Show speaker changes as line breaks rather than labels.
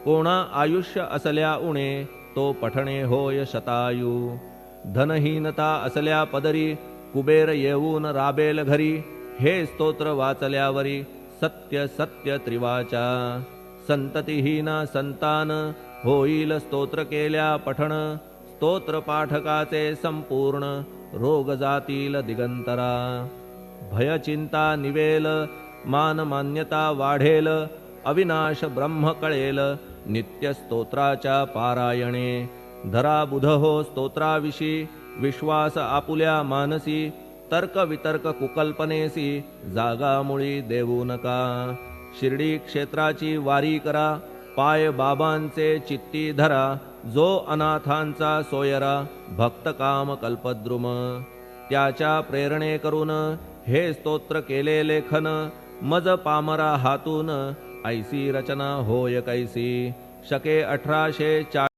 कोणा आयुष्य असल्या उणे तो पठणे होय शतायू। धनहीनता असल्या पदरी कुबेर येऊन राबेल घरी। हे स्तोत्र वाचल्यावरी सत्य सत्य त्रिवाचा। संततिहीन संतान होईल स्तोत्र केल्या पठण। स्तोत्र पाठकाचे संपूर्ण रोग जातील दिगंतरा। भय चिंता निवेल मान मान्यता वाढेल। अविनाश ब्रह्म कळेल नित्य स्तोत्राच्या पारायणे। धरा बुध हो स्तोत्राविषयी विश्वास आपुल्या मानसी। तर्क वितर्क कुकल्पनेसी जागा मुळी देऊ नका। शिर्डी क्षेत्राची वारी करा पाय बाबांचे चित्ती धरा। जो अनाथांचा सोयरा भक्त काम कल्पद्रुम। त्याच्या प्रेरणे करून हे स्तोत्र केले लेखन। मज पामरा हातून ऐसी रचना होय कैसी। शके 1840